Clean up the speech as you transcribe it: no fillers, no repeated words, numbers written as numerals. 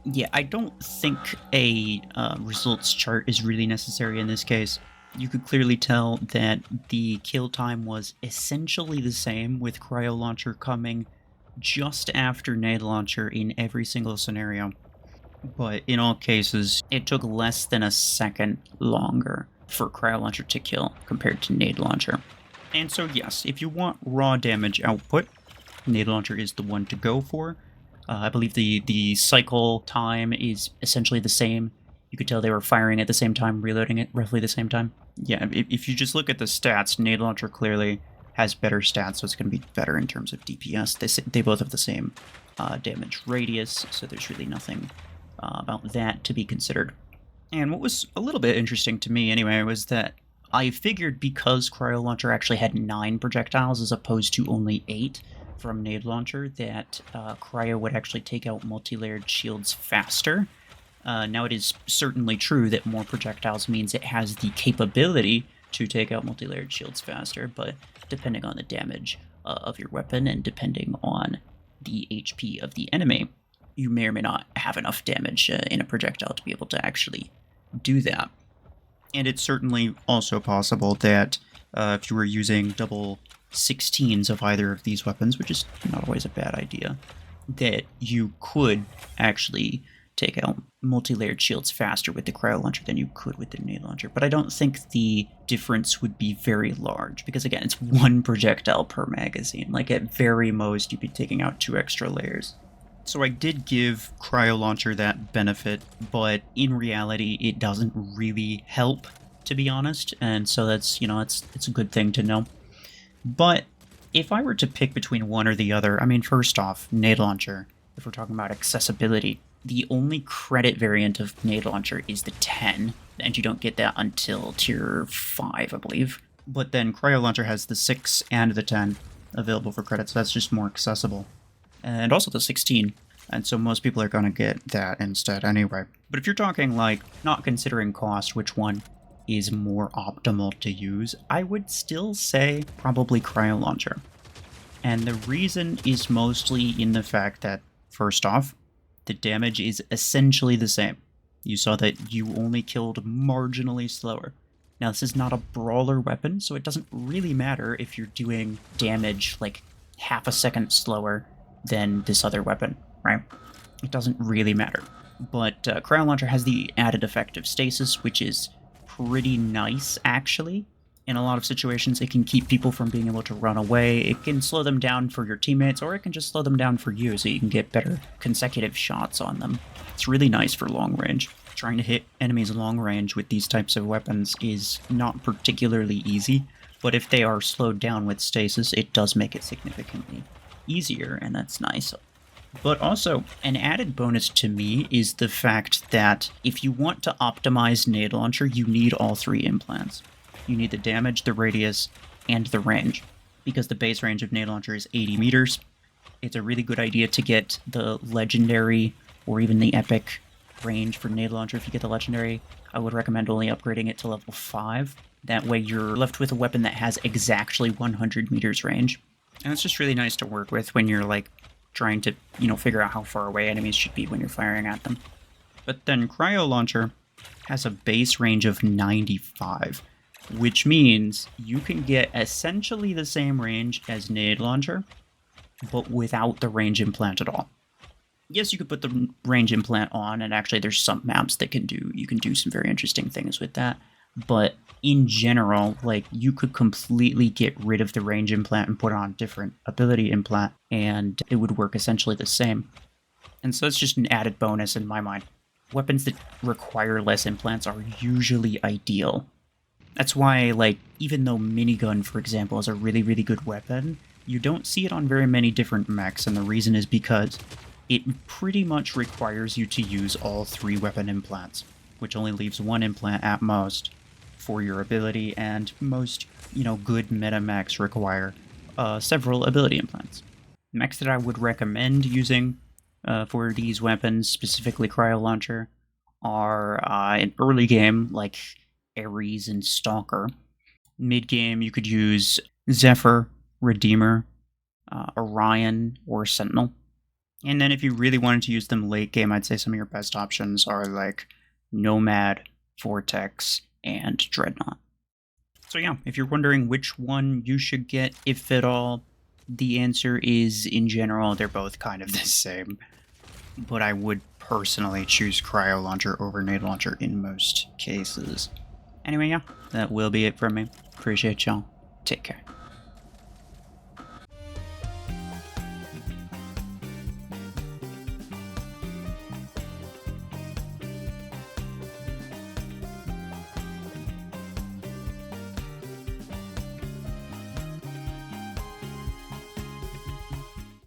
Yeah, I don't think a results chart is really necessary in this case. You could clearly tell that the kill time was essentially the same, with Cryo Launcher coming just after Nade Launcher in every single scenario. But in all cases, it took less than a second longer for Cryo Launcher to kill compared to Nade Launcher. And so yes, if you want raw damage output, Nade Launcher is the one to go for. I believe the cycle time is essentially the same. You could tell they were firing at the same time, reloading at roughly the same time. Yeah, if you just look at the stats, Nade Launcher clearly has better stats, so it's going to be better in terms of DPS. They both have the same damage radius, so there's really nothing about that to be considered. And what was a little bit interesting to me, anyway, was that I figured because Cryo Launcher actually had 9 projectiles as opposed to only 8 from Nade Launcher, that Cryo would actually take out multi-layered shields faster. Now, it is certainly true that more projectiles means it has the capability to take out multi-layered shields faster, but depending on the damage of your weapon and depending on the HP of the enemy, you may or may not have enough damage in a projectile to be able to actually do that. And it's certainly also possible that if you were using double 16s of either of these weapons, which is not always a bad idea, that you could actually take out multi-layered shields faster with the Cryo Launcher than you could with the Nade Launcher. But I don't think the difference would be very large, because again, it's 1 projectile per magazine. Like, at very most, you'd be taking out 2 extra layers. So I did give Cryo Launcher that benefit, but in reality, it doesn't really help, to be honest. And so that's, it's a good thing to know. But if I were to pick between one or the other, I mean, first off, Nade Launcher, if we're talking about accessibility, the only credit variant of Nade Launcher is the 10, and you don't get that until tier 5, I believe. But then Cryo Launcher has the 6 and the 10 available for credits, so that's just more accessible. And also the 16, and so most people are going to get that instead anyway. But if you're talking, like, not considering cost, which one is more optimal to use, I would still say probably Cryo Launcher. And the reason is mostly in the fact that, first off, the damage is essentially the same. You saw that you only killed marginally slower. Now, this is not a brawler weapon, so it doesn't really matter if you're doing damage like half a second slower than this other weapon, right? It doesn't really matter. But Cryo Launcher has the added effect of stasis, which is pretty nice, actually. In a lot of situations, it can keep people from being able to run away. It can slow them down for your teammates, or it can just slow them down for you so you can get better consecutive shots on them. It's really nice for long range. Trying to hit enemies long range with these types of weapons is not particularly easy, but if they are slowed down with stasis, it does make it significantly easier, and that's nice. But also, an added bonus to me is the fact that if you want to optimize Nade Launcher, you need all 3 implants. You need the damage, the radius, and the range. Because the base range of Nade Launcher is 80 meters, it's a really good idea to get the legendary or even the epic range for Nade Launcher. If you get the legendary, I would recommend only upgrading it to level 5. That way you're left with a weapon that has exactly 100 meters range. And it's just really nice to work with when you're, like, trying to, figure out how far away enemies should be when you're firing at them. But then Cryo Launcher has a base range of 95, which means you can get essentially the same range as Nade Launcher, but without the range implant at all. Yes, you could put the range implant on, and actually there's some maps that you can do some very interesting things with that. But in general, like, you could completely get rid of the range implant and put on a different ability implant, and it would work essentially the same. And so it's just an added bonus in my mind. Weapons that require less implants are usually ideal. That's why, like, even though minigun, for example, is a really, really good weapon, you don't see it on very many different mechs, and the reason is because it pretty much requires you to use all 3 weapon implants, which only leaves 1 implant at most for your ability, and most, good meta mechs require several ability implants. Mechs that I would recommend using for these weapons, specifically Cryo Launcher, are in early game, like Ares and Stalker. Mid game, you could use Zephyr, Redeemer, Orion, or Sentinel. And then if you really wanted to use them late game, I'd say some of your best options are like Nomad, Vortex, and Dreadnought. So yeah, if you're wondering which one you should get, if at all, the answer is, in general, they're both kind of the same. But I would personally choose Cryo Launcher over Nade Launcher in most cases. Anyway, yeah, that will be it from me. Appreciate y'all. Take care.